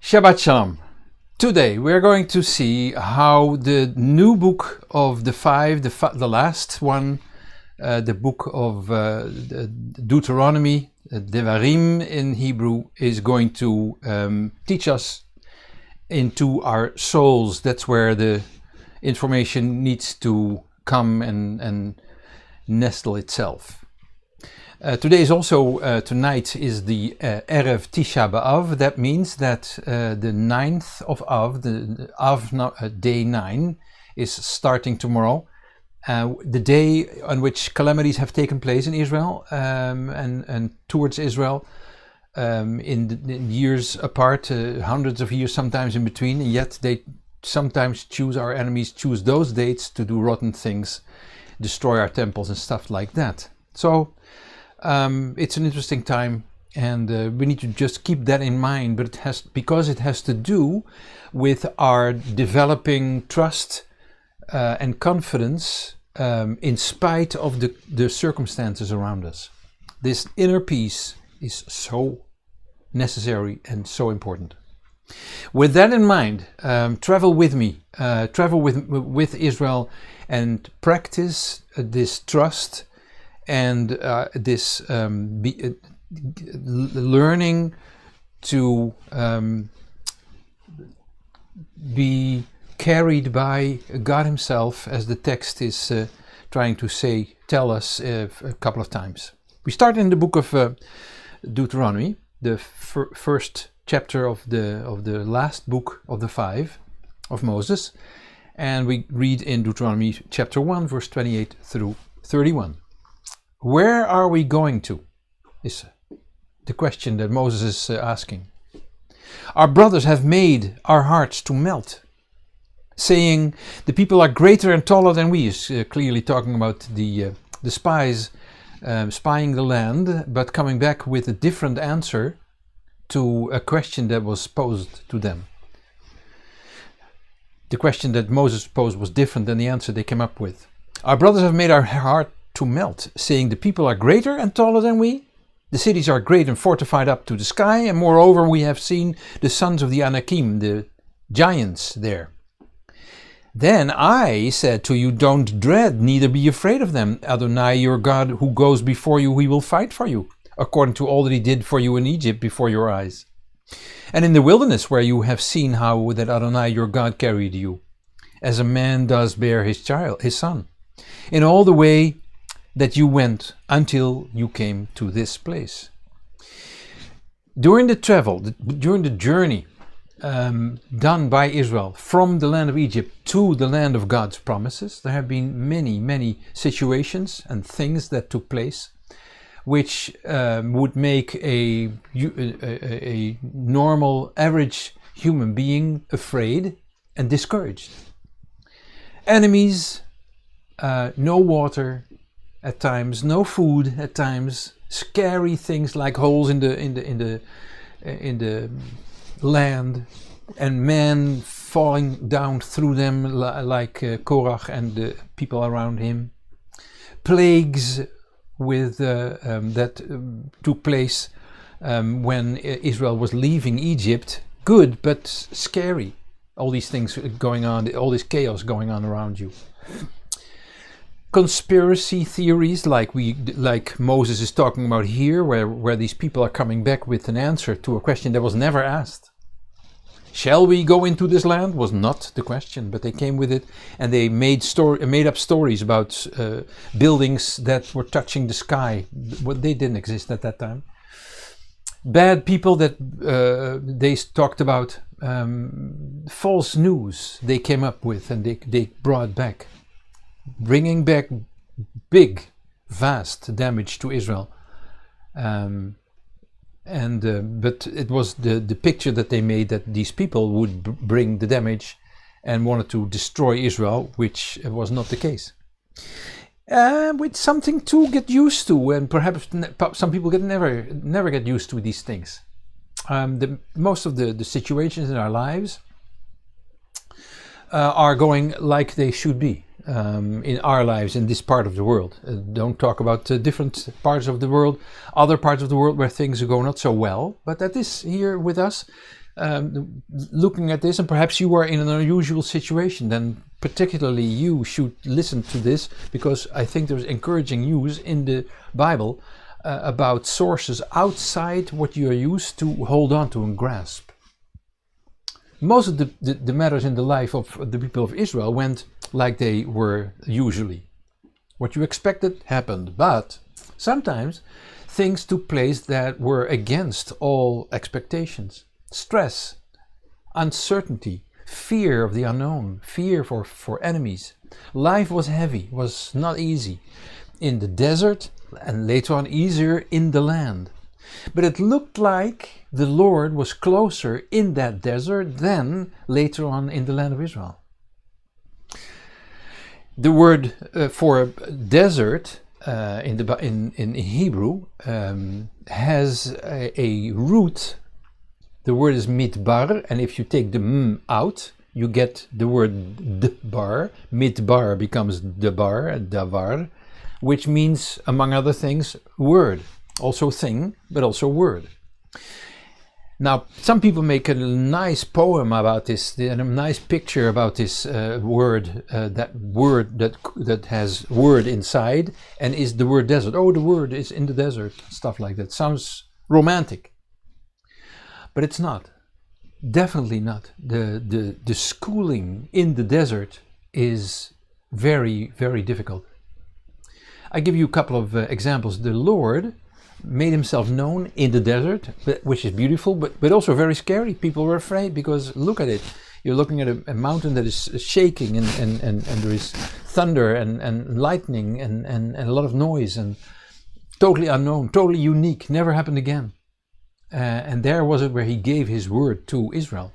Shabbat Shalom. Today we are going to see how the new book of the five, the last one, the book of Deuteronomy, Devarim in Hebrew, is going to teach us into our souls. That's where the information needs to come and nestle itself. Today is also, tonight is the Erev Tisha B'Av. That means that the 9th of Av, the Av day 9, is starting tomorrow. The day on which calamities have taken place in Israel and towards Israel in years apart, hundreds of years sometimes in between, and yet they sometimes our enemies choose those dates to do rotten things, destroy our temples and stuff like that. So it's an interesting time, and we need to just keep that in mind, but because it has to do with our developing trust and confidence in spite of the circumstances around us. This inner peace is so necessary and so important. With that in mind, travel with me, travel with Israel, and practice this trust and this learning to be carried by God Himself, as the text is trying to tell us a couple of times. We start in the book of Deuteronomy, the first chapter of the last book of the five of Moses, and we read in Deuteronomy chapter 1, verse 28 through 31. Where are we going to? Is the question that Moses is asking. Our brothers have made our hearts to melt, saying, the people are greater and taller than we. Is clearly talking about the spies spying the land, but coming back with a different answer to a question that was posed to them. The question that Moses posed was different than the answer they came up with. Our brothers have made our heart to melt, saying, the people are greater and taller than we. The cities are great and fortified up to the sky, and moreover we have seen the sons of the Anakim, the giants there. Then I said to you, don't dread, neither be afraid of them. Adonai, your God, who goes before you, He will fight for you, according to all that He did for you in Egypt before your eyes. And in the wilderness, where you have seen how that Adonai, your God, carried you, as a man does bear his son, in all the way that you went until you came to this place. During the journey done by Israel from the land of Egypt to the land of God's promises, there have been many situations and things that took place which would make a normal, average human being afraid and discouraged. Enemies, no water at times, no food at times, scary things like holes in the land, and men falling down through them like Korach and the people around him. Plagues that took place when Israel was leaving Egypt. Good, but scary. All these things going on, all this chaos going on around you. Conspiracy theories like Moses is talking about here, where these people are coming back with an answer to a question that was never asked. Shall we go into this land? Was not the question, but they came with it, and they made up stories about buildings that were touching the sky. They didn't exist at that time. Bad people that they talked about, false news they came up with, and they brought back, bringing back big, vast damage to Israel. But it was the picture that they made, that these people would bring the damage and wanted to destroy Israel, which was not the case. With something to get used to, and perhaps some people never get used to these things. Most of the situations in our lives are going like they should be. In our lives in this part of the world. Don't talk about different parts of the world, other parts of the world where things go not so well, but that is here with us. looking at this, and perhaps you are in an unusual situation, then particularly you should listen to this, because I think there's encouraging news in the Bible about sources outside what you are used to hold on to and grasp. Most of the matters in the life of the people of Israel went like they were usually. What you expected happened, but sometimes things took place that were against all expectations. Stress, uncertainty, fear of the unknown, fear for enemies. Life was heavy, was not easy in the desert, and later on easier in the land. But it looked like the Lord was closer in that desert than later on in the land of Israel. The word for desert in Hebrew has a root. The word is midbar, and if you take the m out, you get the word dbar. Midbar becomes davar, which means, among other things, word. Also thing, but also word. Now, some people make a nice poem about this, a nice picture about this word that has word inside, and is the word desert. Oh, the word is in the desert, stuff like that. Sounds romantic, but it's not. Definitely not. The schooling in the desert is very, very difficult. I give you a couple of examples. The Lord made himself known in the desert, which is beautiful, but also very scary. People were afraid, because look at it. You're looking at a mountain that is shaking, and there is thunder and lightning and a lot of noise, and totally unknown, totally unique, never happened again. And there was it where he gave his word to Israel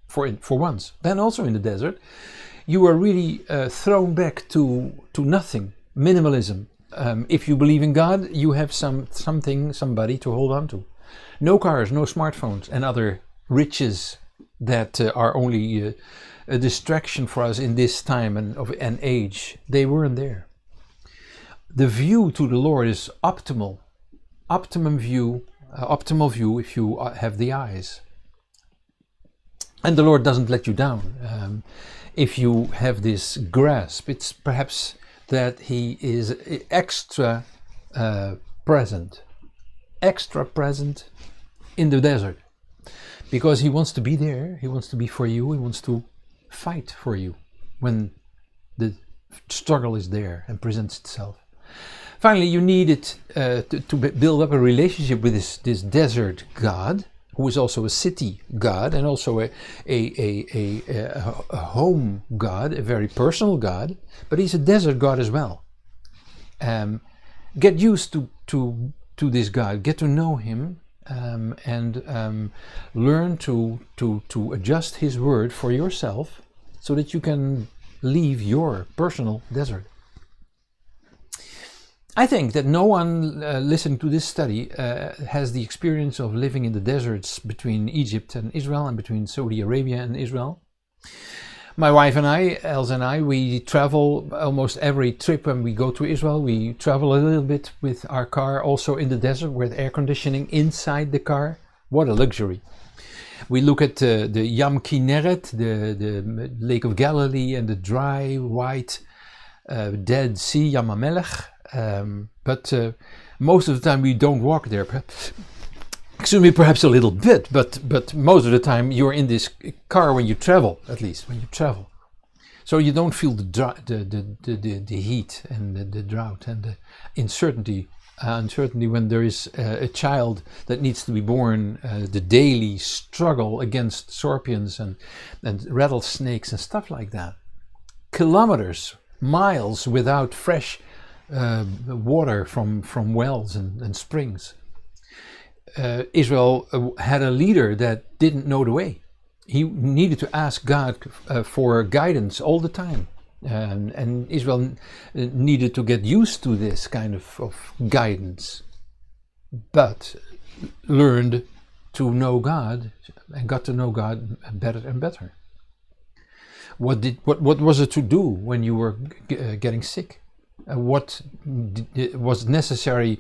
for once. Then also in the desert, you were really thrown back to nothing, minimalism. If you believe in God, you have somebody to hold on to. No cars, no smartphones, and other riches that are only a distraction for us in this time and age. They weren't there. The view to the Lord is optimal view if you have the eyes. And the Lord doesn't let you down. If you have this grasp, it's perhaps that he is extra present in the desert, because he wants to be there, he wants to be for you, he wants to fight for you when the struggle is there and presents itself. Finally, you needed to build up a relationship with this desert God, who is also a city God and also a home God, a very personal God, but he's a desert God as well. Get used to this God, get to know him, and learn to adjust his word for yourself, so that you can leave your personal desert. I think that no one listening to this study has the experience of living in the deserts between Egypt and Israel, and between Saudi Arabia and Israel. My wife and I, Els and I, we travel almost every trip when we go to Israel. We travel a little bit with our car, also in the desert with air conditioning inside the car. What a luxury. We look at the Yam Kinneret, the Lake of Galilee, and the dry, white, Dead Sea, Yam HaMelech. But most of the time we don't walk there. Perhaps a little bit, but most of the time you're in this car when you travel, at least when you travel. So you don't feel the heat and the drought and the uncertainty when there is a child that needs to be born, the daily struggle against scorpions and rattlesnakes and stuff like that. Kilometers, miles without fresh water from wells and springs. Israel had a leader that didn't know the way. He needed to ask God for guidance all the time. And Israel needed to get used to this kind of guidance, but learned to know God and got to know God better and better. What was it to do when you were getting sick? What was necessary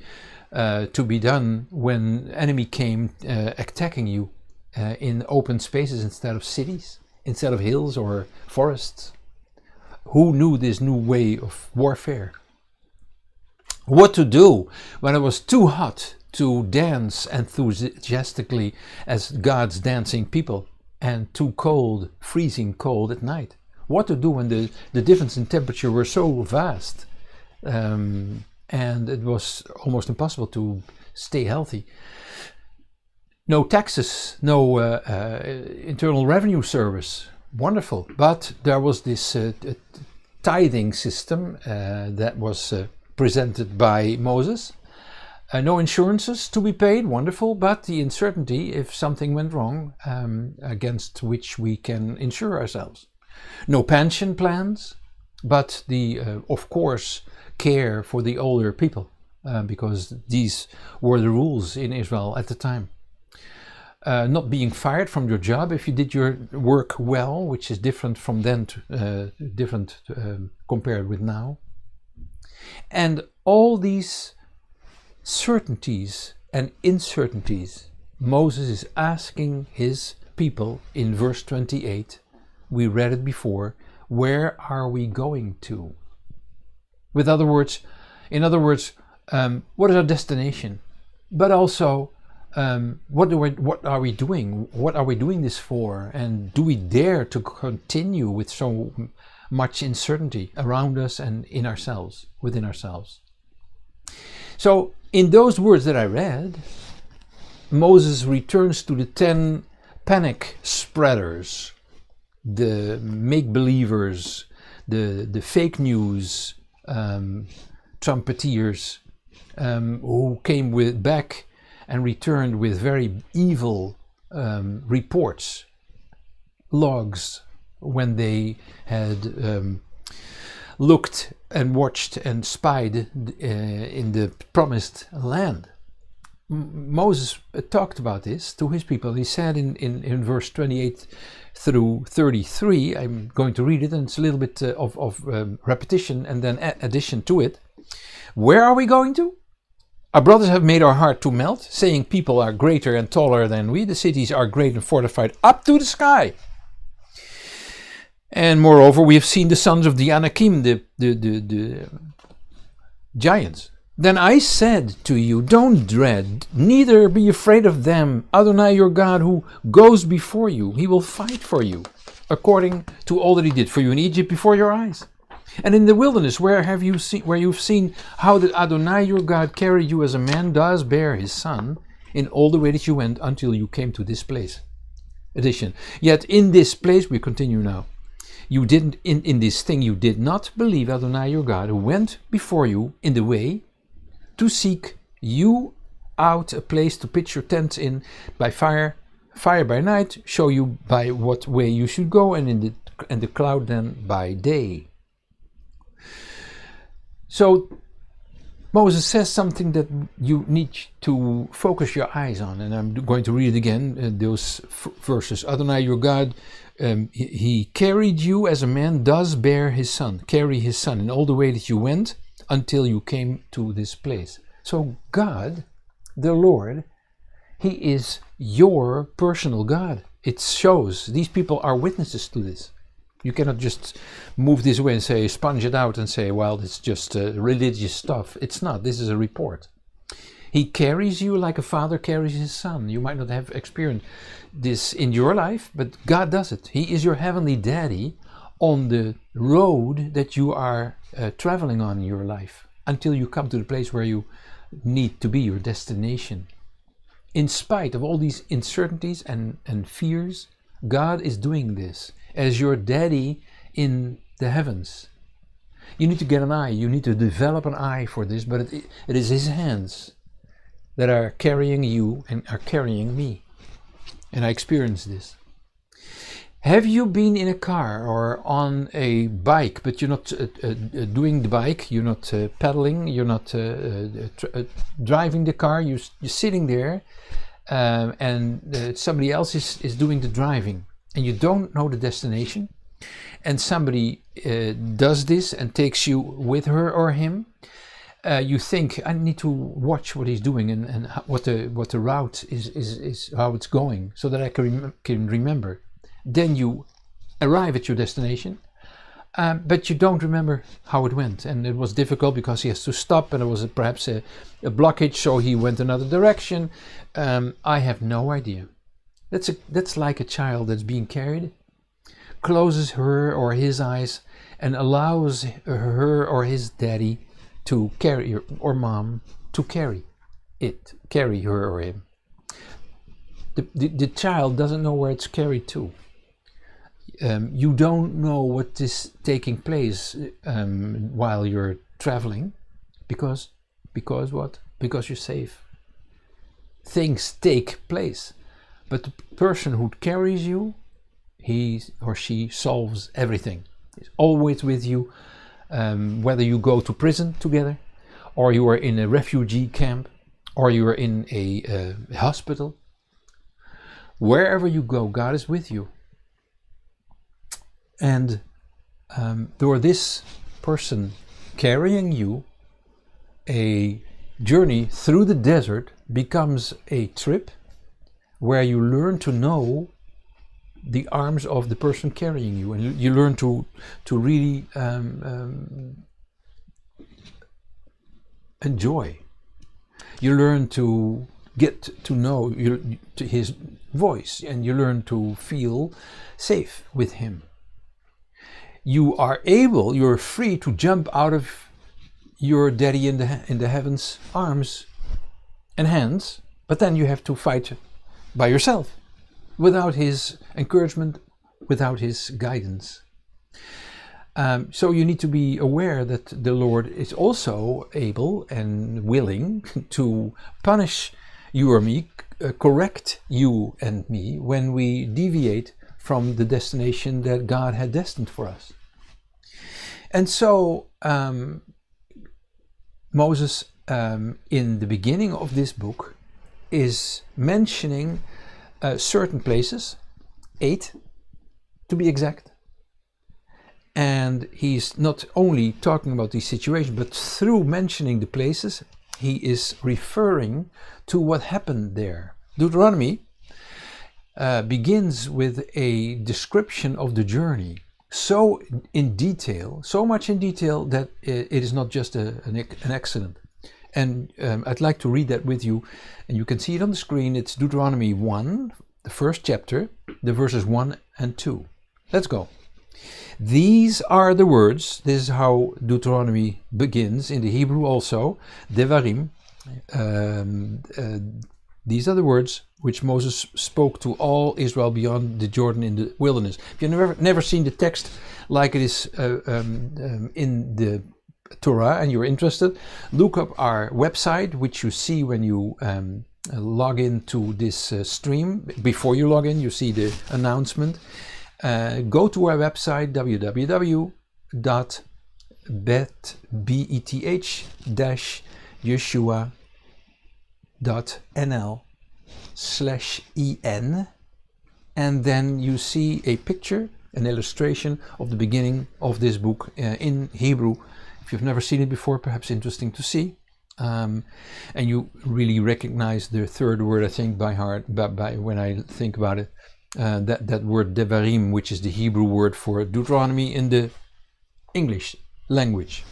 to be done when enemy came attacking you? in open spaces instead of cities, instead of hills or forests. Who knew this new way of warfare? What to do when it was too hot to dance enthusiastically as God's dancing people, and too cold, freezing cold at night? What to do when the difference in temperature were so vast, and it was almost impossible to stay healthy? No taxes, no internal revenue service. Wonderful. But there was this tithing system that was presented by Moses. No insurances to be paid. Wonderful. But the uncertainty if something went wrong, against which we can insure ourselves. No pension plans, but of course, care for the older people, because these were the rules in Israel at the time. Not being fired from your job if you did your work well, which is different from then, compared with now. And all these certainties and uncertainties, Moses is asking his people in verse 28. We read it before. Where are we going to? In other words, what is our destination? But also, what are we doing? What are we doing this for? And do we dare to continue with so much uncertainty around us and in ourselves, within ourselves? So, in those words that I read, Moses returns to the 10 panic spreaders, the make-believers, the fake news trumpeteers, who came back and returned with very evil reports, logs, when they had looked and watched and spied in the promised land. Moses talked about this to his people. He said in verse 28 through 33, I'm going to read it, and it's a little bit of repetition and then addition to it. Where are we going to? Our brothers have made our heart to melt, saying people are greater and taller than we. The cities are great and fortified up to the sky. And moreover, we have seen the sons of the Anakim, the giants. Then I said to you, don't dread, neither be afraid of them. Adonai your God, who goes before you, he will fight for you, according to all that he did for you in Egypt before your eyes. And in the wilderness, where you've seen how that Adonai your God carried you as a man does bear his son, in all the way that you went until you came to this place. Addition. Yet in this place, we continue now. You didn't, in this thing, you did not believe Adonai your God, who went before you in the way to seek you out a place to pitch your tents in by fire by night, show you by what way you should go, and the cloud then by day. So Moses says something that you need to focus your eyes on, and I'm going to read it again, those verses. Adonai your God, he carried you as a man does bear his son, carry his son in all the way that you went until you came to this place. So God, the Lord, he is your personal God. It shows. These people are witnesses to this. You cannot just move this way and say, sponge it out and say, well, it's just religious stuff. It's not. This is a report. He carries you like a father carries his son. You might not have experienced this in your life, but God does it. He is your heavenly daddy on the road that you are traveling on in your life until you come to the place where you need to be, your destination. In spite of all these uncertainties and fears, God is doing this as your daddy in the heavens. You need to get an eye. You need to develop an eye for this, but it is his hands that are carrying you and are carrying me. And I experience this. Have you been in a car or on a bike, but you're not doing the bike, you're not pedaling, you're not driving the car, you're sitting there and somebody else is doing the driving, and you don't know the destination, and somebody does this and takes you with her or him, you think, I need to watch what he's doing and what the route is how it's going, so that I can remember. Then you arrive at your destination, but you don't remember how it went, and it was difficult because he has to stop, and there was perhaps a blockage, so he went another direction. I have no idea. That's like a child that's being carried, closes her or his eyes and allows her or his daddy to carry, or mom to carry her or him. The child doesn't know where it's carried to. You don't know what is taking place while you're traveling, because what? Because you're safe. Things take place, but the person who carries you, he or she solves everything. He's always with you, whether you go to prison together, or you are in a refugee camp, or you are in a hospital. Wherever you go, God is with you. And door this person carrying you, a journey through the desert becomes a trip where you learn to know the arms of the person carrying you, and you learn to really enjoy. You learn to get to know his voice, and you learn to feel safe with him. You're free to jump out of your daddy in the heavens arms and hands, but then you have to fight by yourself, without his encouragement, without his guidance. So you need to be aware that the Lord is also able and willing to punish you or me, correct you and me when we deviate from the destination that God had destined for us. And so Moses, in the beginning of this book, is mentioning certain places, 8 to be exact. And he's not only talking about these situations, but through mentioning the places, he is referring to what happened there. Deuteronomy begins with a description of the journey, so much in detail that it is not just an accident. And I'd like to read that with you, and you can see it on the screen. It's Deuteronomy 1, the first chapter, the verses 1 and 2. Let's go. These are the words. This is how Deuteronomy begins in the Hebrew also, Devarim. These are the words which Moses spoke to all Israel beyond the Jordan in the wilderness. If you've never seen the text like it is in the Torah and you're interested, look up our website, which you see when you log into this stream. Before you log in, you see the announcement. Go to our website, www.beth-yeshua.nl/en, and then you see a picture, an illustration of the beginning of this book in Hebrew. If you've never seen it before, perhaps interesting to see. And you really recognize the third word, I think, by heart, by when I think about it. That word Devarim, which is the Hebrew word for Deuteronomy in the English language.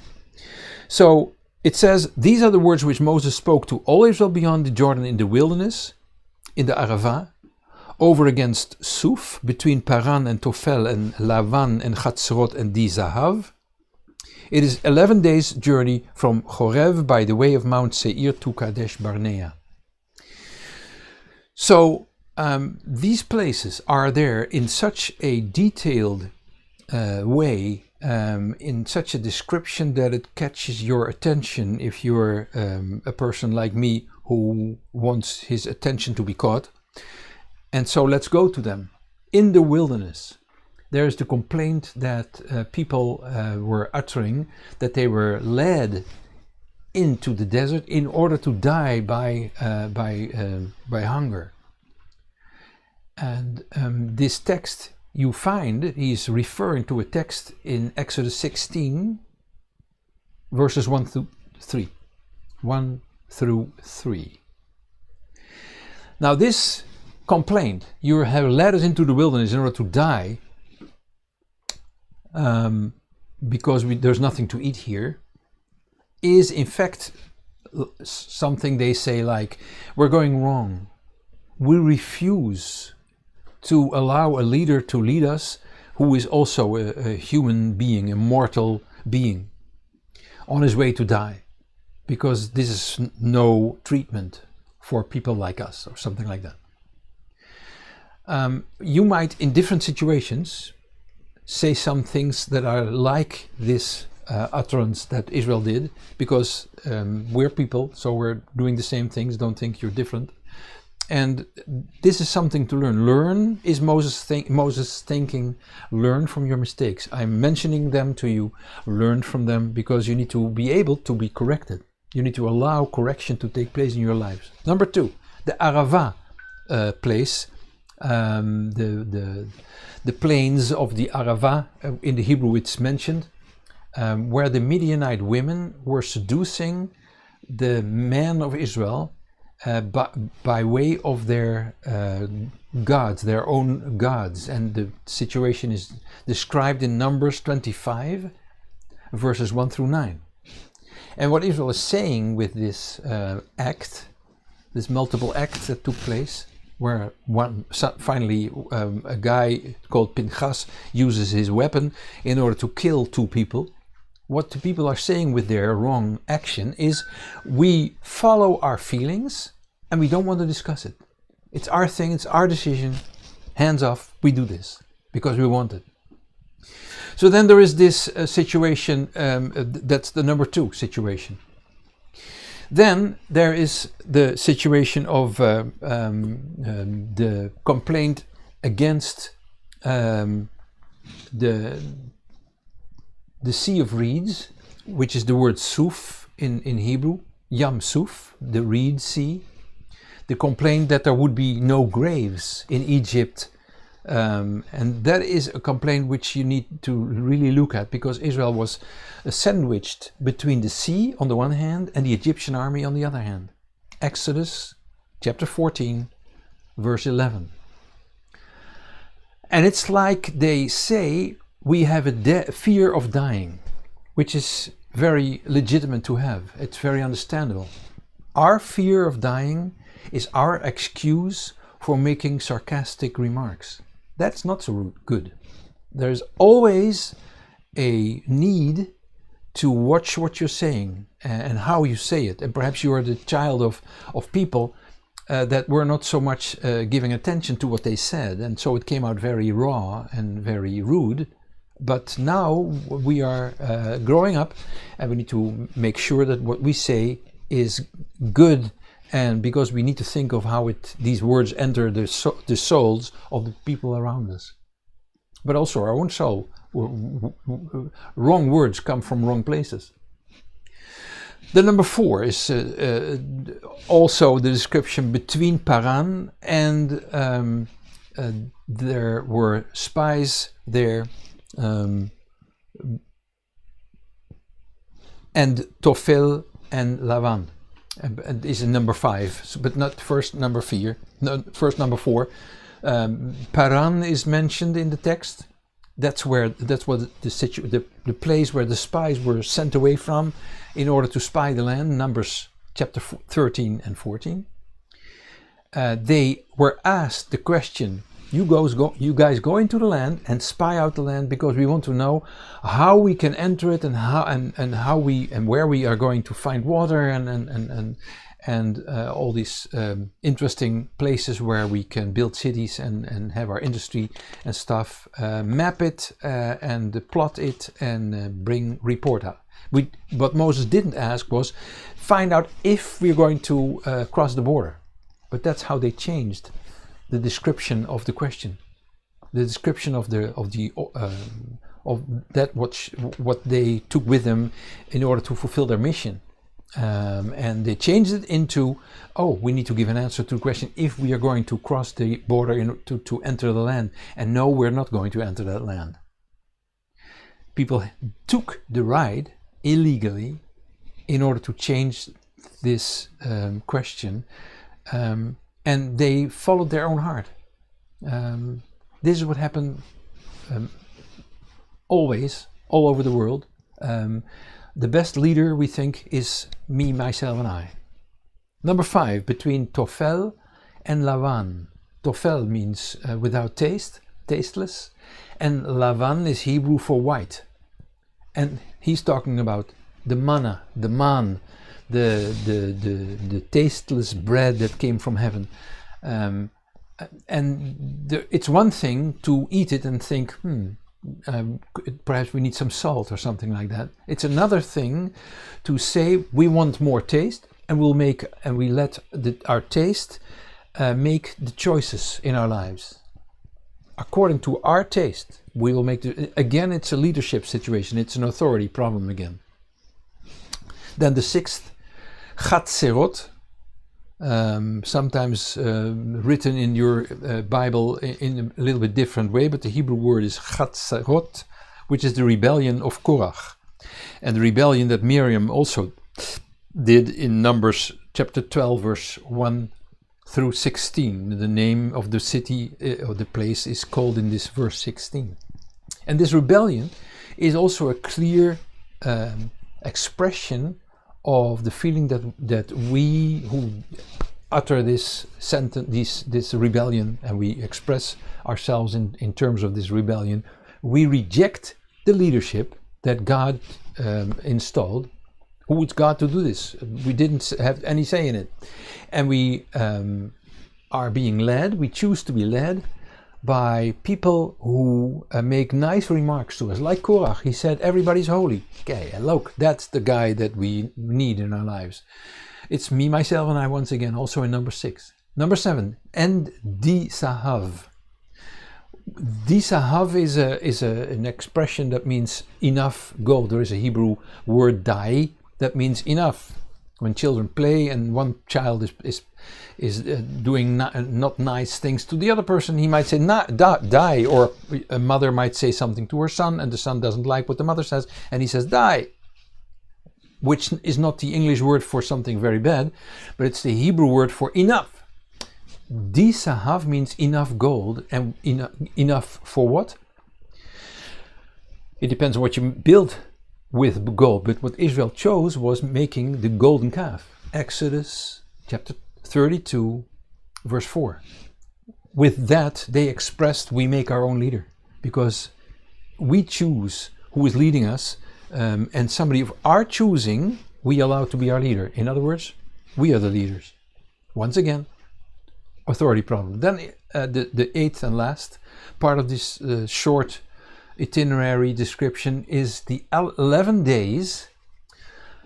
So it says, these are the words which Moses spoke to all Israel beyond the Jordan in the wilderness, in the Arava, over against Suf, between Paran and Tophel and Lavan and Chatzrot and Dizahav. It is 11 days' journey from Chorev by the way of Mount Seir to Kadesh Barnea. So these places are there in such a detailed way, in such a description that it catches your attention if you're a person like me who wants his attention to be caught. And so let's go to them. In the wilderness, there is the complaint that people were uttering, that they were led into the desert in order to die by hunger. And this text you find, he's referring to a text in Exodus 16, verses 1 through 3. 1 through 3. Now this complaint, you have led us into the wilderness in order to die, because there's nothing to eat here, is in fact something they say like, we're going wrong. We refuse to allow a leader to lead us who is also a human being, a mortal being, on his way to die, because this is no treatment for people like us, or something like that. You might, in different situations, say some things that are like this utterance that Israel did, because we're people, so we're doing the same things. Don't think you're different. And this is something to learn. Learn is Moses thinking, learn from your mistakes. I'm mentioning them to you, learn from them, because you need to be able to be corrected. You need to allow correction to take place in your lives. Number 2, the Arava place, the plains of the Arava, in the Hebrew it's mentioned, where the Midianite women were seducing the men of Israel by way of their gods, their own gods. And the situation is described in Numbers 25, verses 1 through 9. And what Israel is saying with this act, this multiple act that took place, where finally a guy called Pinchas uses his weapon in order to kill 2 people. What the people are saying with their wrong action is, we follow our feelings and we don't want to discuss it. It's our thing, it's our decision, hands off, we do this because we want it. So then there is this situation, that's the number 2 situation. Then there is the situation of the complaint against the Sea of Reeds, which is the word Suf in Hebrew, Yam Suf, the Reed Sea. The complaint that there would be no graves in Egypt. And that is a complaint which you need to really look at, because Israel was sandwiched between the sea on the one hand and the Egyptian army on the other hand. Exodus chapter 14, verse 11. And it's like they say, we have a fear of dying, which is very legitimate to have. It's very understandable. Our fear of dying is our excuse for making sarcastic remarks. That's not so good. There's always a need to watch what you're saying and how you say it. And perhaps you are the child of people that were not so much giving attention to what they said, and so it came out very raw and very rude. But now we are growing up, and we need to make sure that what we say is good, and because we need to think of how these words enter the souls of the people around us. But also our own soul. Wrong words come from wrong places. The number 4 is also the description between Paran and there were spies there, and Tophel and Lavan. And is in number 5, but not first number 4. No, first number 4. Paran is mentioned in the text. That's what the place where the spies were sent away from in order to spy the land. Numbers chapter 13 and 14. They were asked the question, you guys go into the land and spy out the land, because we want to know how we can enter it, and how where we are going to find water, and all these interesting places where we can build cities and have our industry and stuff. Map it and plot it and bring report out. What Moses didn't ask was find out if we're going to cross the border, but that's how they changed the description of the question, the description of what they took with them in order to fulfill their mission, and they changed it into, we need to give an answer to the question if we are going to cross the border to enter the land, and no, we're not going to enter that land. People took the ride illegally in order to change this question, and they followed their own heart. This is what happened always, all over the world. The best leader, we think, is me, myself, and I. Number 5, between Tofel and Lavan. Tofel means without taste, tasteless, and Lavan is Hebrew for white. And he's talking about the manna, the man, the tasteless bread that came from heaven. It's one thing to eat it and think, perhaps we need some salt or something like that. It's another thing to say we want more taste, and we let our taste make the choices in our lives. According to our taste, we will make again, it's a leadership situation. It's an authority problem again. Then the 6th, Chatzerot, sometimes written in your Bible in a little bit different way, but the Hebrew word is Chatzerot, which is the rebellion of Korach, and the rebellion that Miriam also did in Numbers chapter 12, verse 1 through 16. The name of the city or the place is called in this verse 16. And this rebellion is also a clear expression of the feeling that we who utter this sentence, this rebellion, and we express ourselves in terms of this rebellion, we reject the leadership that God installed. Who is God to do this? We didn't have any say in it. And we are being led, we choose to be led by people who make nice remarks to us. Like Korach, he said, everybody's holy. Okay, and look, that's the guy that we need in our lives. It's me, myself, and I once again, also in number 6. Number 7, and di sahav. Di sahav is an expression that means enough gold. There is a Hebrew word dai that means enough. When children play and one child is doing not nice things to the other person, he might say die, or a mother might say something to her son and the son doesn't like what the mother says and he says die, which is not the English word for something very bad, but it's the Hebrew word for enough. Di sahav means enough gold, and enough for what? It depends on what you build with gold, but what Israel chose was making the golden calf. Exodus chapter 32 verse 4. With that they expressed, we make our own leader, because we choose who is leading us, and somebody of our choosing we allow to be our leader. In other words, we are the leaders. Once again, authority problem. Then the 8th and last part of this short itinerary description is the 11 days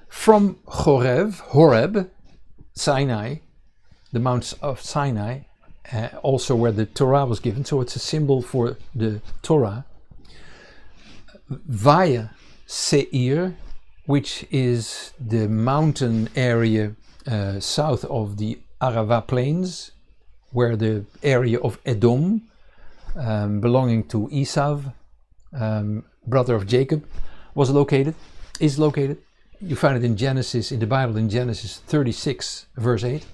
from Horeb, Sinai, the Mount of Sinai, also where the Torah was given, so it's a symbol for the Torah, via Seir, which is the mountain area south of the Arava plains, where the area of Edom, belonging to Esau, brother of Jacob, is located. You find it in Genesis, in the Bible, in Genesis 36 verse 8,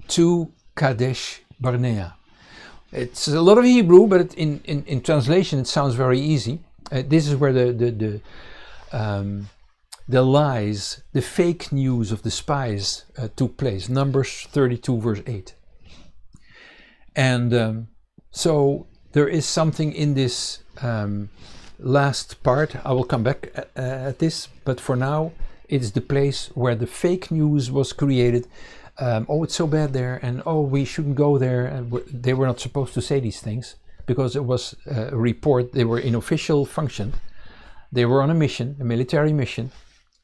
to Kadesh Barnea. It's a lot of Hebrew, but in translation it sounds very easy. This is where the lies, the fake news of the spies took place. Numbers 32 verse 8. And so there is something in this last part. I will come back at this, but for now it's the place where the fake news was created. Oh, it's so bad there, and oh, we shouldn't go there, and they were not supposed to say these things because it was a report. They were in official function. They were on a mission, a military mission,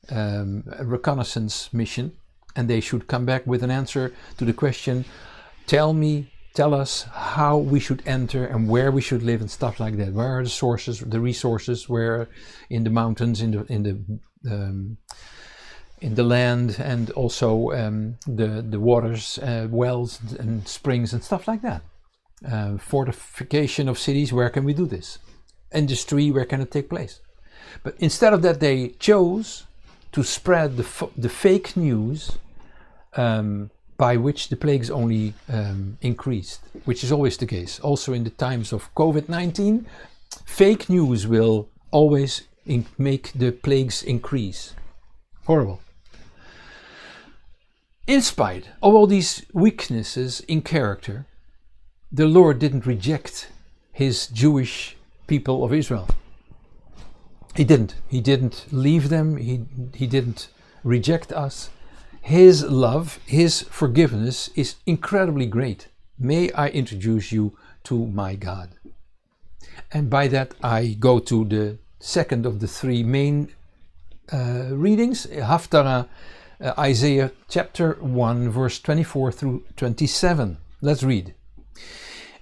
a reconnaissance mission, and they should come back with an answer to the question, tell us how we should enter and where we should live and stuff like that. Where are the sources, the resources? Where in the mountains, in the land, and also the waters, wells and springs and stuff like that. Fortification of cities, where can we do this? Industry, where can it take place? But instead of that, they chose to spread the fake news by which the plagues only increased, which is always the case. Also in the times of COVID-19, fake news will always make the plagues increase. Horrible. In spite of all these weaknesses in character, the Lord didn't reject his Jewish people of Israel. He didn't. He didn't leave them. He didn't reject us. His love, his forgiveness is incredibly great. May I introduce you to my God. And by that I go to the second of the three main readings, Haftarah, Isaiah chapter 1, verse 24 through 27. Let's read.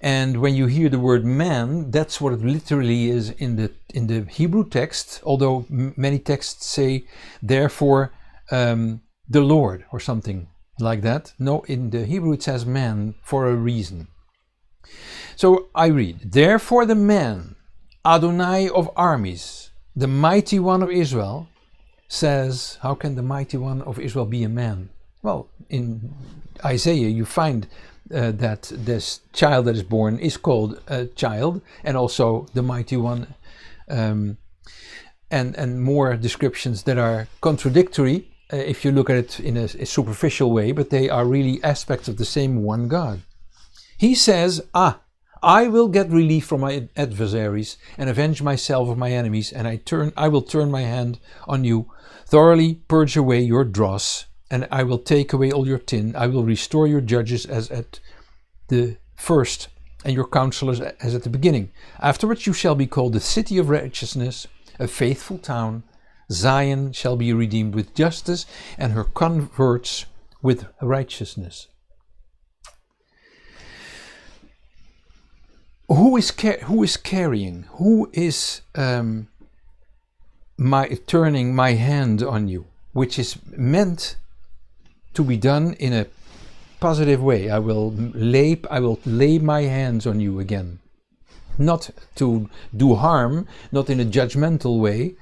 And when you hear the word man, that's what it literally is in the Hebrew text, although many texts say, therefore, the Lord, or something like that. No, in the Hebrew it says man for a reason. So I read, therefore the man, Adonai of armies, the mighty one of Israel, says, how can the mighty one of Israel be a man? Well, in Isaiah you find that this child that is born is called a child, and also the mighty one, and more descriptions that are contradictory if you look at it in a superficial way, but they are really aspects of the same one God. He says, I will get relief from my adversaries and avenge myself of my enemies, and I will turn my hand on you, thoroughly purge away your dross, and I will take away all your tin. I will restore your judges as at the first, and your counselors as at the beginning. Afterwards you shall be called the city of righteousness, a faithful town. Zion shall be redeemed with justice, and her converts with righteousness. Who is carrying? Who is turning my hand on you? Which is meant to be done in a positive way. I will lay my hands on you again. Not to do harm, not in a judgmental way.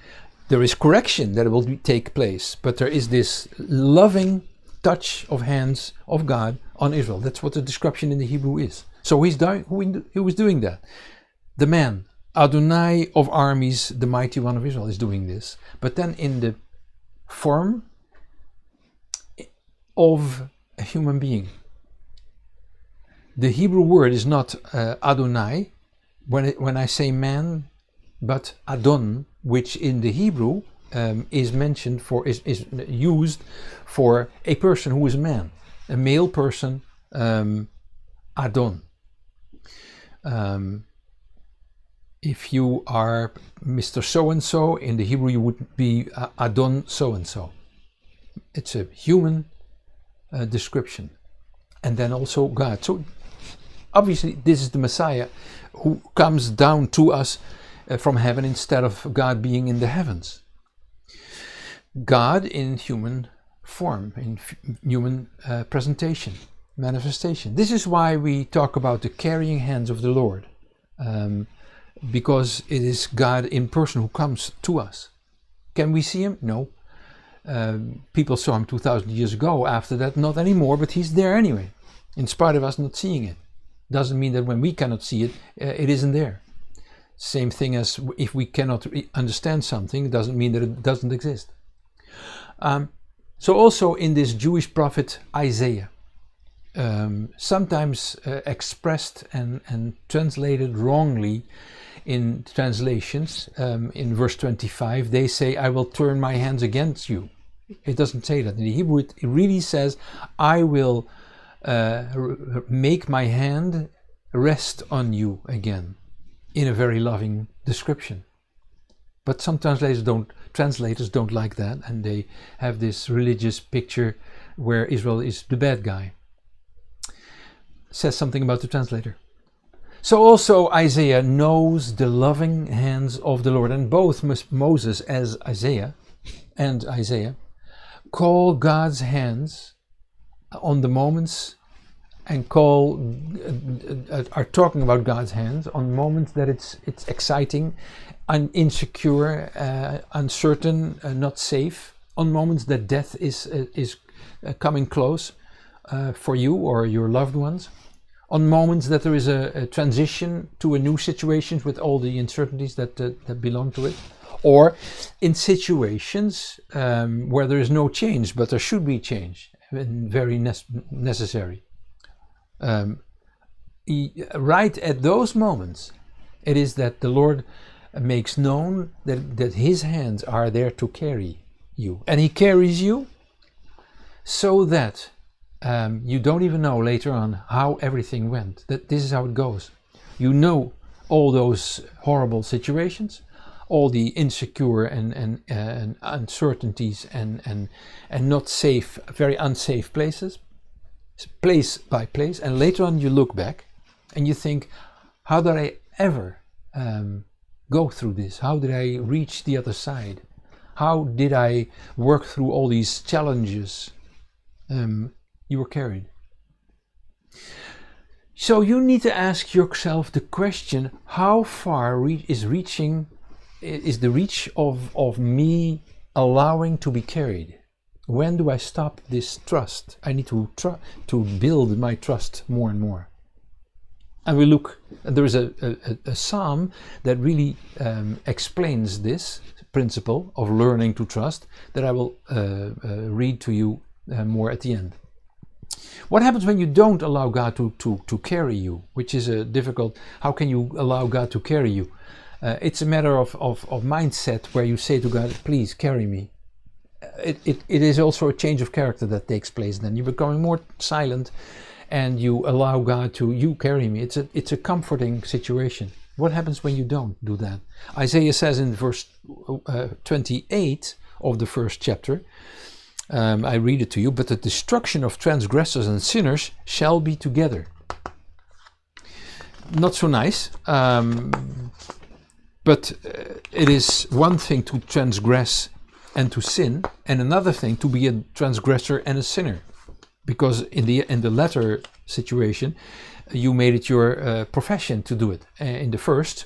There is correction that will take place, but there is this loving touch of hands of God on Israel. That's what the description in the Hebrew is. So who is doing that? The man, Adonai of armies, the mighty one of Israel, is doing this. But then in the form of a human being. The Hebrew word is not Adonai when I say man, but Adon, which in the Hebrew is used for a person who is a man, a male person, Adon. If you are Mr. So-and-so, in the Hebrew you would be Adon so-and-so. It's a human description. And then also God. So obviously this is the Messiah who comes down to us from heaven instead of God being in the heavens. God in human form, in human presentation, manifestation. This is why we talk about the carrying hands of the Lord, because it is God in person who comes to us. Can we see him? No. People saw him 2,000 years ago. After that, not anymore, but he's there anyway, in spite of us not seeing it. Doesn't mean that when we cannot see it, it isn't there. Same thing as if we cannot understand something, doesn't mean that it doesn't exist. So also in this Jewish prophet Isaiah, sometimes expressed and translated wrongly in translations, in verse 25, they say, I will turn my hands against you. It doesn't say that. In the Hebrew, it really says, I will make my hand rest on you again, in a very loving description. But some translators don't like that, and they have this religious picture where Israel is the bad guy. Says something about the translator. So also Isaiah knows the loving hands of the Lord, and both Moses as Isaiah and Isaiah call God's hands on the moments and are talking about God's hands on moments that it's exciting, insecure, uncertain, not safe, on moments that death is coming close. for you or your loved ones, on moments that there is a transition to a new situation with all the uncertainties that belong to it, or in situations where there is no change, but there should be change, and very necessary. Right at those moments, it is that the Lord makes known that His hands are there to carry you, and He carries you so that you don't even know later on how everything went. That this is how it goes. You know all those horrible situations, all the insecure and uncertainties and not safe, very unsafe places, place by place, and later on you look back and you think, how did I ever go through this? How did I reach the other side? How did I work through all these challenges? You were carried. So you need to ask yourself the question, how far is the reach of me allowing to be carried? When do I stop this trust? I need to build my trust more and more. And we look, there is a psalm that really explains this principle of learning to trust, that I will read to you more at the end. What happens when you don't allow God to carry you, which is a difficult, how can you allow God to carry you? It's a matter of mindset, where you say to God, please carry me. It is also a change of character that takes place. Then you're becoming more silent and you allow God to, you carry me. It's a comforting situation. What happens when you don't do that? Isaiah says in verse 28 of the first chapter, I read it to you, but the destruction of transgressors and sinners shall be together. Not so nice, but it is one thing to transgress and to sin, and another thing to be a transgressor and a sinner. Because in the latter situation, you made it your profession to do it. In the first,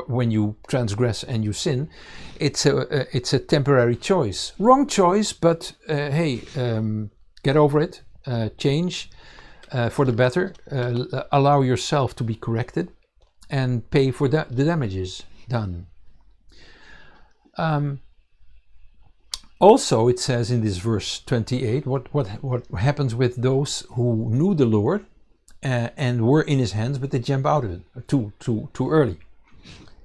when you transgress and you sin, it's a temporary choice. Wrong choice, but hey, get over it, change for the better, allow yourself to be corrected, and pay for the damages done. Also, it says in this verse 28, what happens with those who knew the Lord and were in His hands, but they jump out of it too early,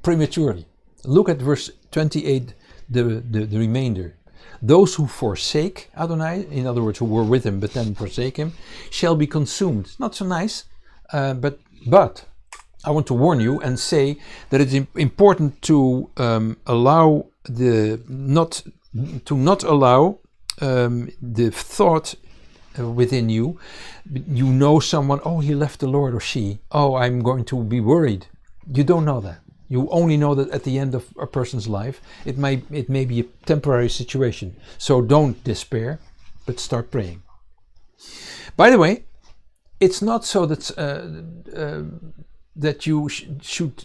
prematurely. Look at verse 28, the remainder. Those who forsake Adonai, in other words, who were with Him but then forsake Him, shall be consumed. Not so nice, but I want to warn you and say that it's important to allow not allow the thought within you. You know someone, oh, he left the Lord, or she, oh, I'm going to be worried. You don't know that. You only know that at the end of a person's life, it may be a temporary situation. So don't despair, but start praying. By the way, it's not so that that you should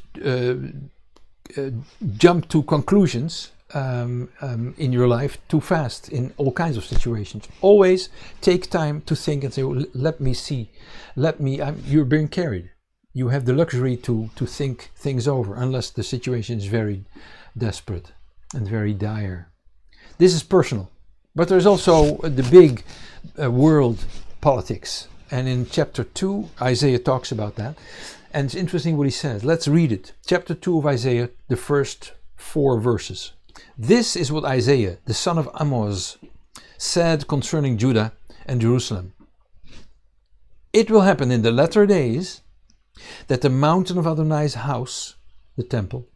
jump to conclusions in your life too fast in all kinds of situations. Always take time to think and say, well, let me see, you're being carried. You have the luxury to think things over, unless the situation is very desperate and very dire. This is personal, but there's also the big world politics. And in chapter 2, Isaiah talks about that. And it's interesting what he says. Let's read it. Chapter 2 of Isaiah, the first 4 verses. This is what Isaiah, the son of Amoz, said concerning Judah and Jerusalem. It will happen in the latter days that the mountain of Adonai's house, the temple,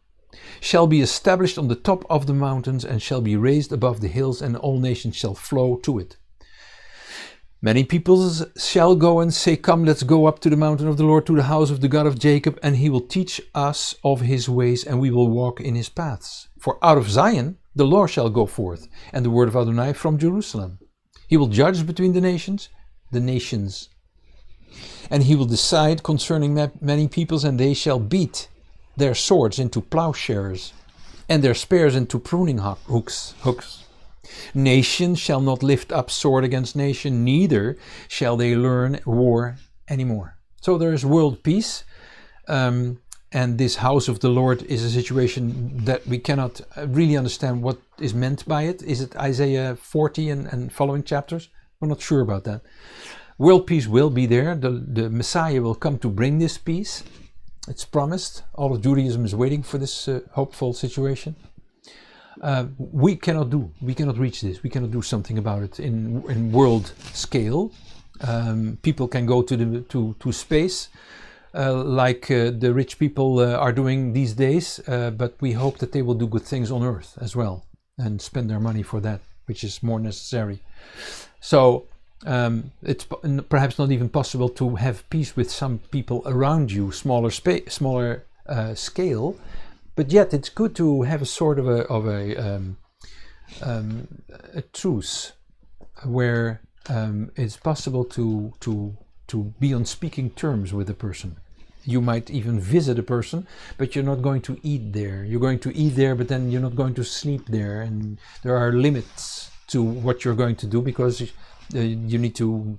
shall be established on the top of the mountains and shall be raised above the hills, and all nations shall flow to it. Many peoples shall go and say, come, let's go up to the mountain of the Lord, to the house of the God of Jacob, and He will teach us of His ways, and we will walk in His paths. For out of Zion the law shall go forth, and the word of Adonai from Jerusalem. He will judge between the nations, and He will decide concerning many peoples, and they shall beat their swords into plowshares, and their spears into pruning hooks. Nation shall not lift up sword against nation, neither shall they learn war anymore. So there is world peace, and this house of the Lord is a situation that we cannot really understand what is meant by it. Is it Isaiah 40 and following chapters? We're not sure about that. World peace will be there. The Messiah will come to bring this peace. It's promised. All of Judaism is waiting for this hopeful situation. We cannot reach this. We cannot do something about it in world scale. People can go to space, like the rich people are doing these days, but we hope that they will do good things on earth as well and spend their money for that, which is more necessary. So it's perhaps not even possible to have peace with some people around you, smaller scale, but yet it's good to have a sort of a truce where it's possible to be on speaking terms with a person. You might even visit a person, but you're not going to eat there. You're going to eat there, but then you're not going to sleep there, and there are limits to what you're going to do because you need to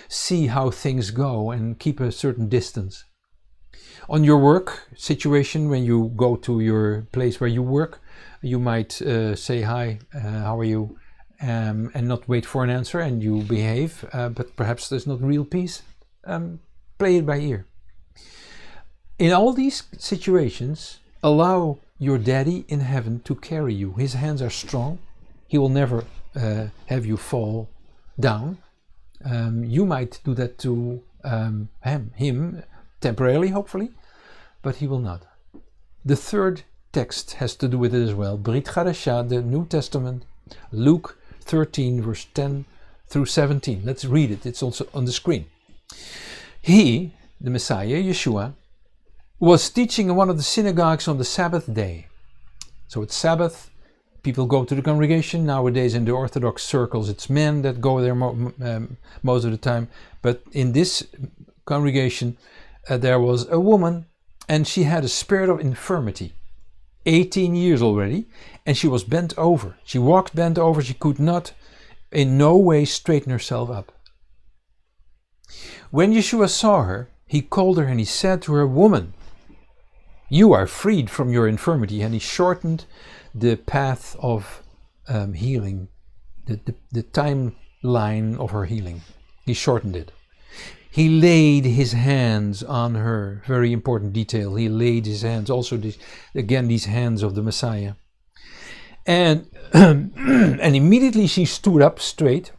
see how things go and keep a certain distance. On your work situation, when you go to your place where you work, you might say hi, how are you, and not wait for an answer, and you behave, but perhaps there's not real peace. Play it by ear. In all these situations, allow your daddy in heaven to carry you. His hands are strong. He will never have you fall down. You might do that to him temporarily, hopefully, but he will not. The third text has to do with it as well. Berit Chadashah, the New Testament, Luke 13, verse 10 through 17. Let's read it. It's also on the screen. He, the Messiah, Yeshua, was teaching in one of the synagogues on the Sabbath day. So it's Sabbath. People go to the congregation. Nowadays in the Orthodox circles, it's men that go there most of the time. But in this congregation, there was a woman, and she had a spirit of infirmity, 18 years already, and she was bent over. She walked bent over. She could not in no way straighten herself up. When Yeshua saw her, he called her and he said to her, "Woman, you are freed from your infirmity." And he shortened the path of healing, the timeline of her healing. He shortened it. He laid his hands on her. Very important detail. He laid his hands. Also, these hands of the Messiah. And immediately she stood up straight,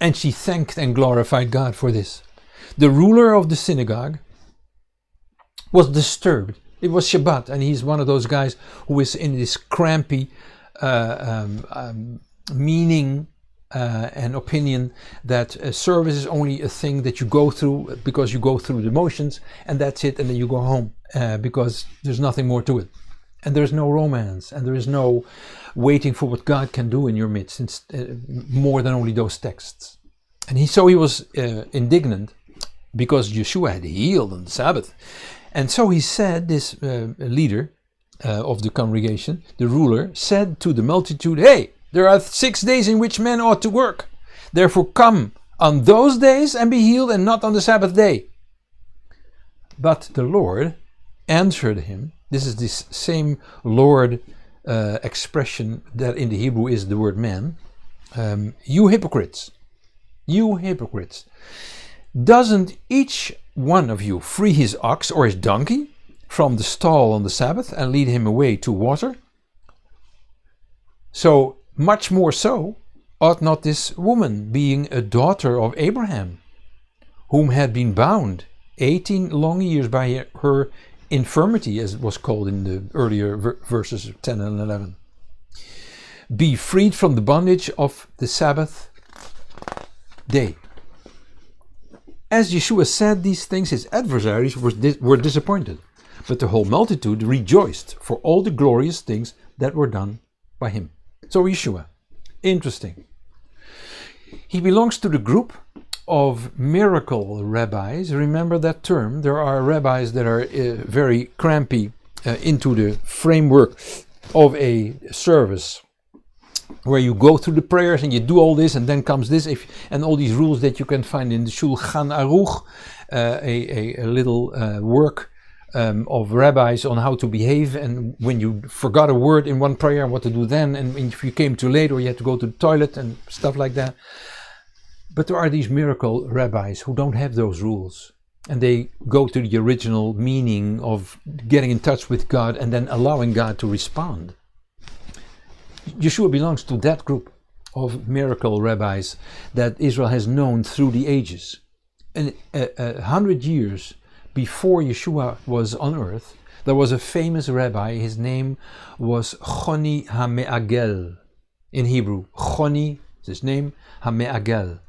and she thanked and glorified God for this. The ruler of the synagogue was disturbed. It was Shabbat, and he's one of those guys who is in this crampy meaning and opinion that service is only a thing that you go through because you go through the motions, and that's it, and then you go home because there's nothing more to it. And there's no romance, and there is no waiting for what God can do in your midst. It's more than only those texts. And he was indignant because Yeshua had healed on the Sabbath. And so he said, this leader of the congregation, the ruler, said to the multitude, "Hey, there are 6 days in which men ought to work. Therefore come on those days and be healed, and not on the Sabbath day." But the Lord answered him. This is this same Lord expression that in the Hebrew is the word man. You hypocrites. Doesn't each one of you free his ox or his donkey from the stall on the Sabbath and lead him away to water? So much more so ought not this woman, being a daughter of Abraham, whom had been bound 18 long years by her infirmity, as it was called in the earlier verses 10 and 11, be freed from the bondage of the Sabbath day. As Yeshua said these things, his adversaries were disappointed, but the whole multitude rejoiced for all the glorious things that were done by him. So Yeshua, interesting. He belongs to the group of miracle rabbis. Remember that term. There are rabbis that are very crampy into the framework of a service. where you go through the prayers and you do all this, and then comes this, and all these rules that you can find in the Shulchan Aruch, a little work of rabbis on how to behave, and when you forgot a word in one prayer, and what to do then, and if you came too late or you had to go to the toilet and stuff like that. But there are these miracle rabbis who don't have those rules, and they go to the original meaning of getting in touch with God and then allowing God to respond. Yeshua belongs to that group of miracle rabbis that Israel has known through the ages. And 100 years before Yeshua was on earth, there was a famous rabbi. His name was Choni HaMe'agel. In Hebrew, Choni is his name, HaMe'agel,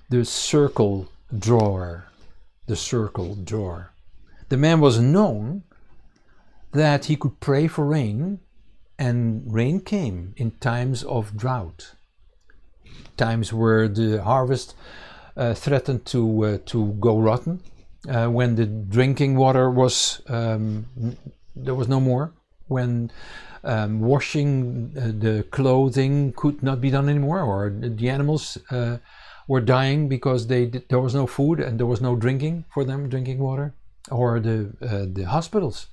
the circle drawer. The circle drawer. The man was known that he could pray for rain, and rain came in times of drought, times where the harvest threatened to go rotten, when the drinking water was there was no more, when washing the clothing could not be done anymore, or the animals were dying because there was no food and there was no drinking for them, drinking water, or the hospitals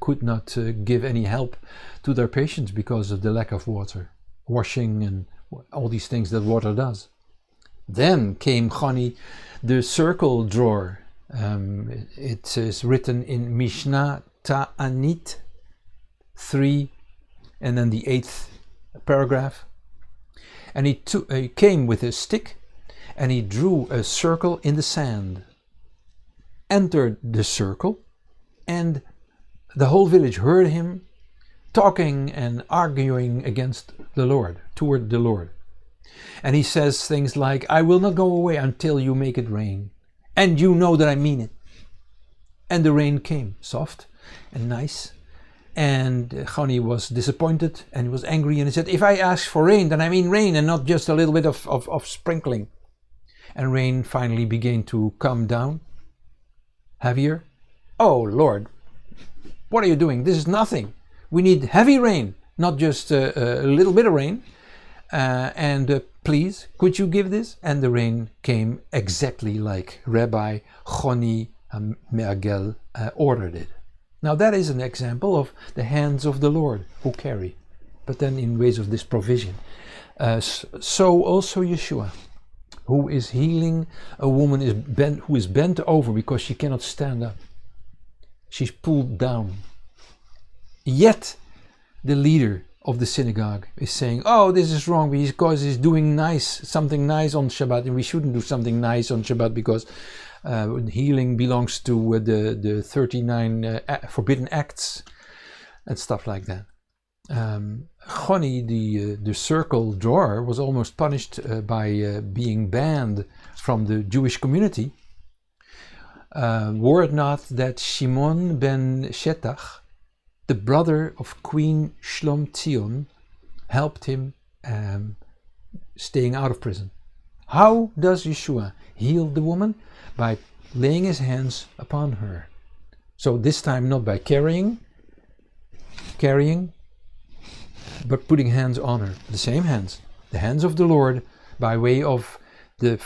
could not give any help to their patients because of the lack of water, washing and all these things that water does. Then came Choni, the circle drawer. It is written in Mishnah Ta'anit 3, and then the 8th paragraph. And he came with a stick, and he drew a circle in the sand, entered the circle, and the whole village heard him talking and arguing against the Lord, toward the Lord. And he says things like, I will not go away until you make it rain. And you know that I mean it. And the rain came, soft and nice. And Choni was disappointed and he was angry, and he said, if I ask for rain, then I mean rain and not just a little bit of sprinkling. And rain finally began to come down, heavier. Oh Lord, what are you doing? This is nothing. We need heavy rain, not just a little bit of rain. Please, could you give this? And the rain came exactly like Rabbi Choni HaMe'agel ordered it. Now that is an example of the hands of the Lord who carry, but then in ways of this provision. So also Yeshua, who is healing a woman who is bent over because she cannot stand up. She's pulled down. Yet the leader of the synagogue is saying, oh, this is wrong because he's doing something nice on Shabbat, and we shouldn't do something nice on Shabbat because healing belongs to the 39 forbidden acts and stuff like that. Choni, the circle drawer, was almost punished by being banned from the Jewish community. Were it not that Shimon ben Shetach, the brother of Queen Shlomtzion, helped him staying out of prison. How does Yeshua heal the woman? By laying his hands upon her. So this time not by carrying, but putting hands on her. The same hands, the hands of the Lord, by way of the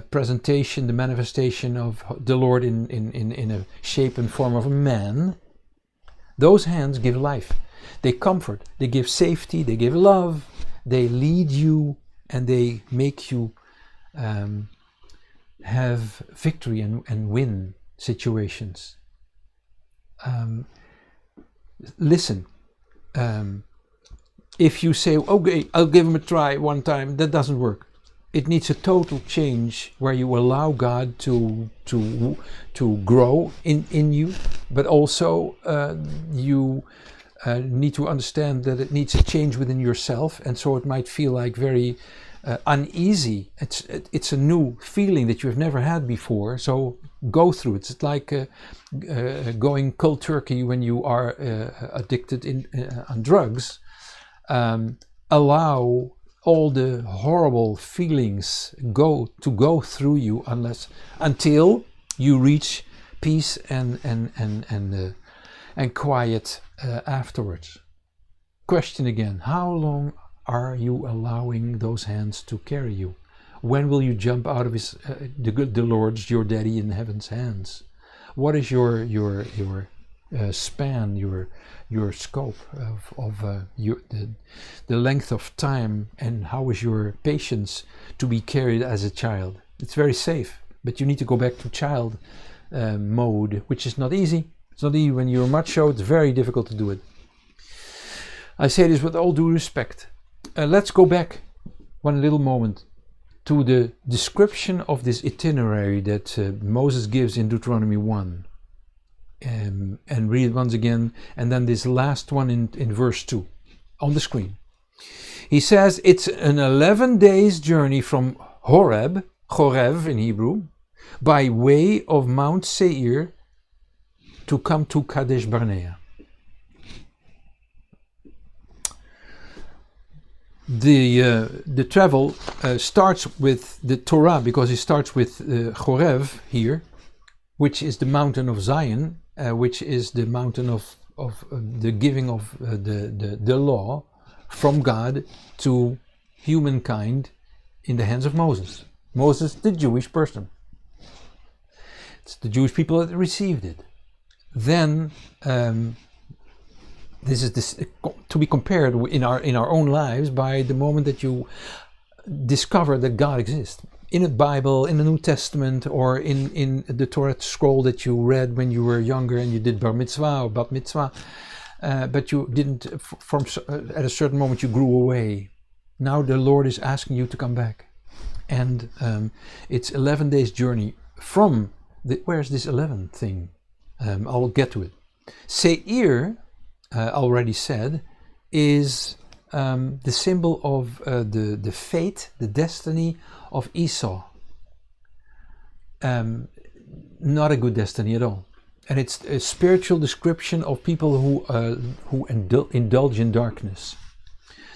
presentation, the manifestation of the Lord in a shape and form of a man. Those hands give life. They comfort, they give safety, they give love, they lead you, and they make you have victory and win situations. Listen, if you say, okay, I'll give him a try one time, that doesn't work. It needs a total change where you allow God to grow in you, but also you need to understand that it needs a change within yourself, and so it might feel like very uneasy. It's a new feeling that you've never had before, so go through it. It's like going cold turkey when you are addicted on drugs. Allow all the horrible feelings go through you until you reach peace and quiet afterwards. Question again: how long are you allowing those hands to carry you? When will you jump out of the Lord's, your Daddy in heaven's hands? What is your span, your scope of the length of time, and how is your patience to be carried as a child? It's very safe, but you need to go back to child mode, which is not easy. It's not easy when you're macho. It's very difficult to do it. I say this with all due respect. Let's go back one little moment to the description of this itinerary that Moses gives in Deuteronomy 1. And read it once again, and then this last one in verse 2 on the screen. He says it's an 11 days journey from Chorev in Hebrew, by way of Mount Seir to come to Kadesh Barnea. The travel starts with the Torah, because it starts with Chorev here, which is the mountain of Zion, which is the mountain of the giving of the law from God to humankind in the hands of Moses. Moses, the Jewish person. It's the Jewish people that received it. Then this is to be compared in our own lives by the moment that you discover that God exists. In the Bible, in the New Testament, or in the Torah scroll that you read when you were younger and you did bar mitzvah or bat mitzvah, but you didn't, at a certain moment you grew away. Now the Lord is asking you to come back. And it's 11 days journey from, where's this 11 thing? I'll get to it. Seir, already said, is the symbol of the fate, the destiny of Esau. Not a good destiny at all. And it's a spiritual description of people who indulge in darkness.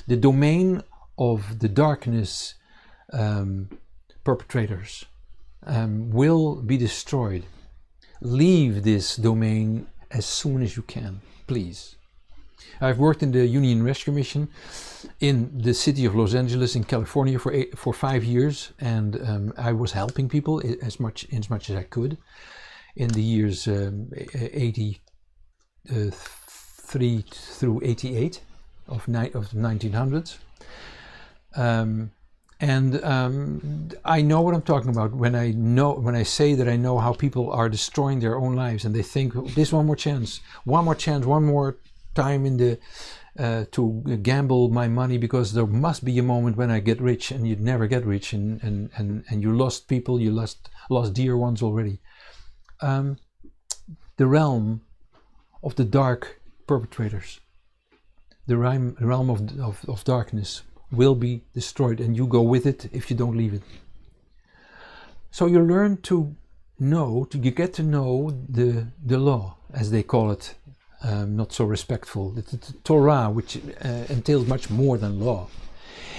The domain of the darkness perpetrators will be destroyed. Leave this domain as soon as you can, please. I've worked in the Union Rescue Mission in the city of Los Angeles in California for 5 years, and I was helping people as much as I could in the years 83 through 88 of the 1900s. I know what I'm talking about when I say that I know how people are destroying their own lives, and they think, this one more chance, one more time in the to gamble my money, because there must be a moment when I get rich, and you'd never get rich, and you lost people, you lost dear ones already. The realm of the dark perpetrators, the realm of darkness will be destroyed, and you go with it if you don't leave it. So you learn to know, you get to know the law, as they call it, not so respectful, the Torah, which entails much more than law.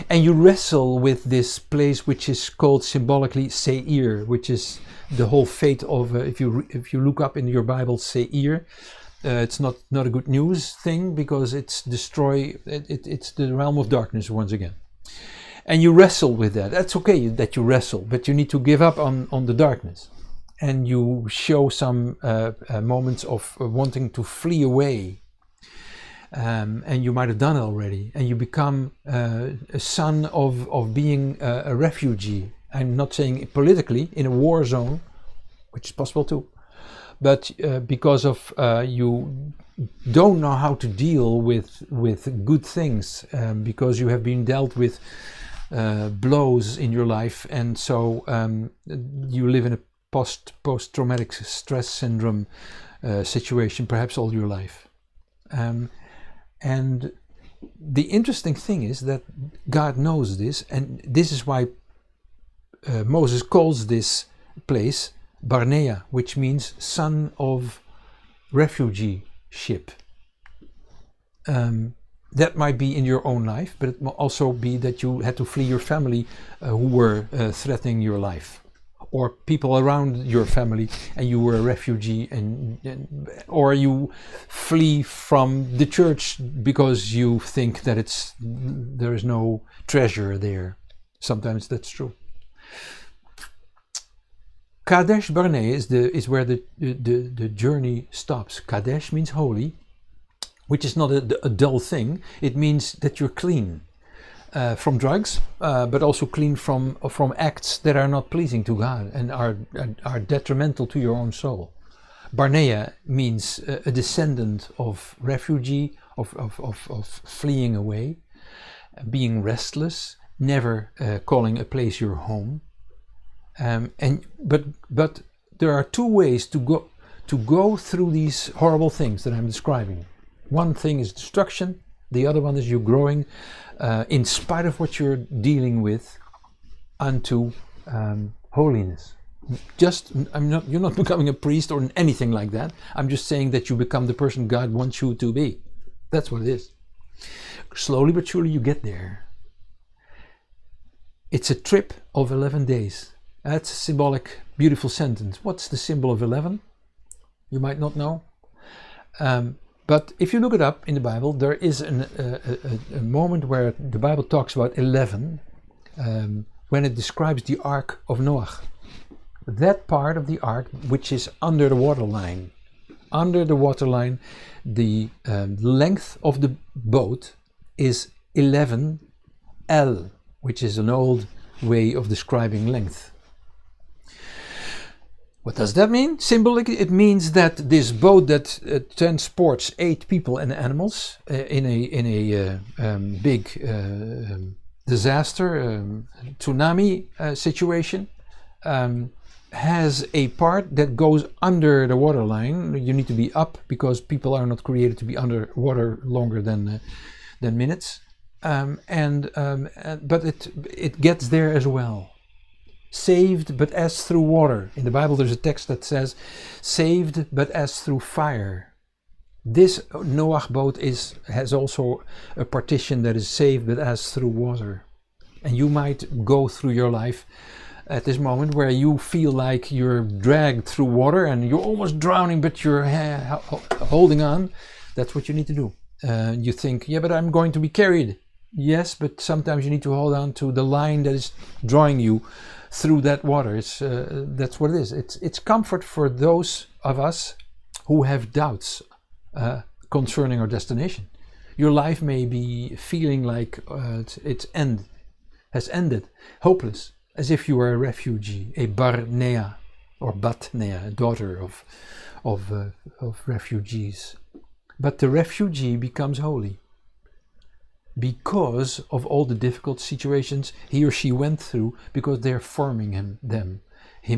And you wrestle with this place which is called symbolically Seir, which is the whole fate of, if you look up in your Bible Seir, it's not a good news thing, because it's it's the realm of darkness once again. And you wrestle with that. That's okay that you wrestle, but you need to give up on the darkness. And you show some moments of wanting to flee away. And you might have done it already. And you become a son of being a refugee. I'm not saying politically, in a war zone, which is possible too. But because of you don't know how to deal with good things, because you have been dealt with blows in your life, and so you live in a post-traumatic stress syndrome situation, perhaps all your life. And the interesting thing is that God knows this, and this is why Moses calls this place Barnea, which means son of refugee ship. That might be in your own life, but it might also be that you had to flee your family who were threatening your life, or people around your family, and you were a refugee, and or you flee from the church because you think that there is no treasure there. Sometimes that's true. Kadesh Barnea is where the journey stops. Kadesh means holy, which is not a dull thing. It means that you're clean from drugs, but also clean from acts that are not pleasing to God and are detrimental to your own soul. Barnea means a descendant of refugee, of fleeing away, being restless, never calling a place your home. But there are two ways to go through these horrible things that I'm describing. One thing is destruction. The other one is you growing in spite of what you're dealing with unto holiness. You're not becoming a priest or anything like that. I'm just saying that you become the person God wants you to be. That's what it is. Slowly but surely you get there. It's a trip of 11 days. That's a symbolic, beautiful sentence. What's the symbol of 11? You might not know. But if you look it up in the Bible, there is a moment where the Bible talks about 11 when it describes the Ark of Noah. That part of the Ark which is under the waterline. Under the waterline, the length of the boat is 11 L, which is an old way of describing length. What does that mean? Symbolically, it means that this boat that transports 8 people and animals in a big disaster, tsunami situation, has a part that goes under the waterline. You need to be up because people are not created to be under water longer than minutes, but it gets there as well. Saved but as through water. In the Bible there's a text that says saved but as through fire. This Noah boat has also a partition that is saved but as through water. And you might go through your life at this moment where you feel like you're dragged through water and you're almost drowning, but you're holding on. That's what you need to do. You think, yeah, but I'm going to be carried. Yes, but sometimes you need to hold on to the line that is drawing you through that water. That's what it is. It's comfort for those of us who have doubts concerning our destination. Your life may be feeling like has ended, hopeless, as if you were a refugee, a Barnea or Batnea, a daughter of refugees. But the refugee becomes holy because of all the difficult situations he or she went through, because they're forming him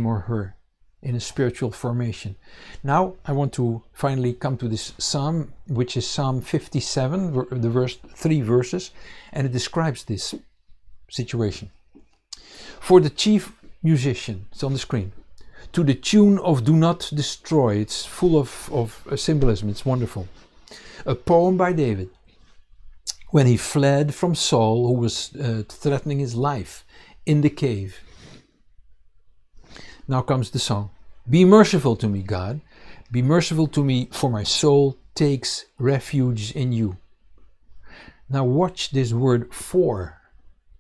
or her, in a spiritual formation. Now I want to finally come to this psalm, which is Psalm 57, the 3 verses, and it describes this situation. For the chief musician, it's on the screen, to the tune of Do Not Destroy. It's full of symbolism, it's wonderful. A poem by David, when he fled from Saul, who was threatening his life in the cave. Now comes the song. Be merciful to me, God. Be merciful to me, for my soul takes refuge in you. Now watch this word for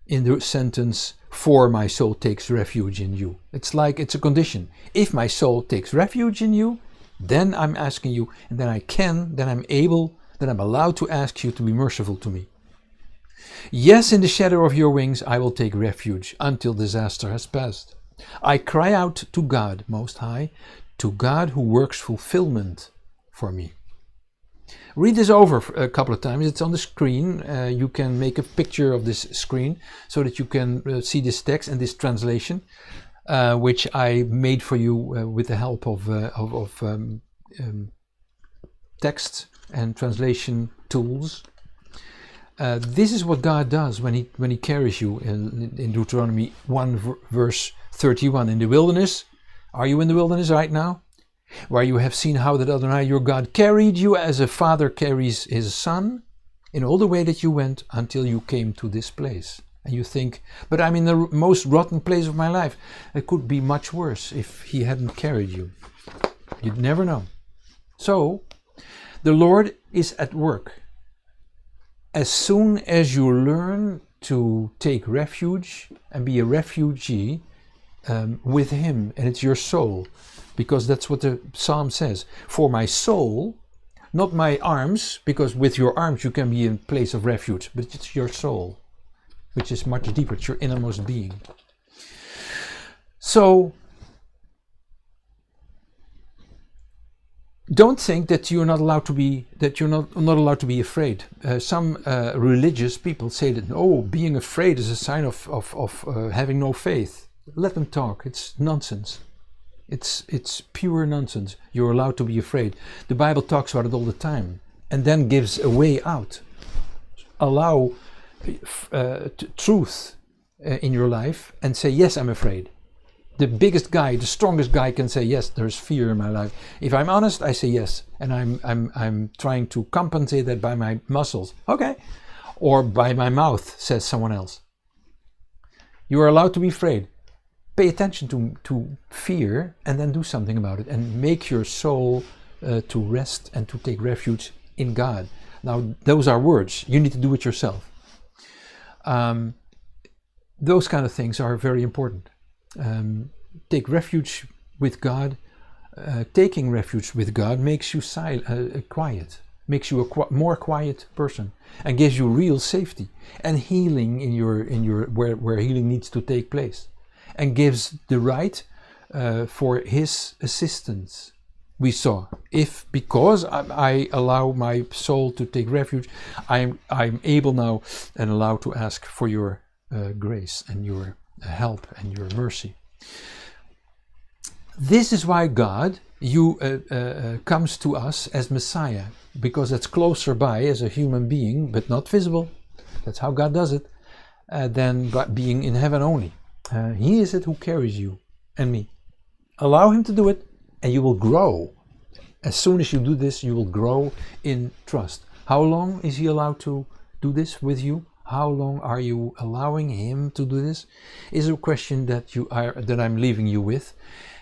in the sentence, for my soul takes refuge in you. It's like it's a condition. If my soul takes refuge in you, then I'm asking you, and then I'm allowed to ask you to be merciful to me. Yes, in the shadow of your wings I will take refuge until disaster has passed. I cry out to God Most High, to God who works fulfillment for me. Read this over a couple of times. It's on the screen. You can make a picture of this screen so that you can see this text and this translation, which I made for you with the help of text and translation tools. This is what God does when he carries you in Deuteronomy 1 verse 31. In the wilderness, are you in the wilderness right now? Where you have seen how that Adonai your God carried you as a father carries his son in all the way that you went until you came to this place. And you think, but I'm in the most rotten place of my life. It could be much worse if he hadn't carried you. You'd never know. So, the Lord is at work. As soon as you learn to take refuge and be a refugee with Him, and it's your soul, because that's what the Psalm says. For my soul, not my arms, because with your arms you can be in place of refuge, but it's your soul, which is much deeper. It's your innermost being. So, don't think that you're not allowed to be not allowed to be afraid. Some religious people say that being afraid is a sign of having no faith. Let them talk. It's nonsense. It's pure nonsense. You're allowed to be afraid. The Bible talks about it all the time, and then gives a way out. Allow truth in your life and say, yes, I'm afraid. The biggest guy, the strongest guy can say, yes, there's fear in my life. If I'm honest, I say yes, and I'm trying to compensate that by my muscles. Okay. Or by my mouth, says someone else. You are allowed to be afraid. Pay attention to fear and then do something about it, and make your soul to rest and to take refuge in God. Now, those are words. You need to do it yourself. Those kind of things are very important. Take refuge with God. Taking refuge with God makes you quiet, makes you a more quiet person, and gives you real safety and healing in your where healing needs to take place, and gives the right for His assistance. We saw, because I allow my soul to take refuge, I'm able now and allowed to ask for your grace and your help and your mercy. This is why God comes to us as Messiah, because it's closer by as a human being, but not visible. That's how God does it, than being in heaven only. He is it who carries you and me. Allow Him to do it, and you will grow. As soon as you do this, you will grow in trust. How long is He allowed to do this with you? How long are you allowing Him to do this? Is a question that I'm leaving you with.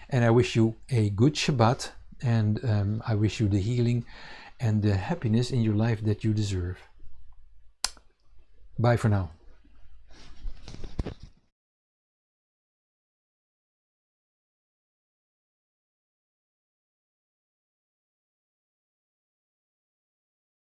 And I wish you a good Shabbat, and I wish you the healing and the happiness in your life that you deserve. Bye for now.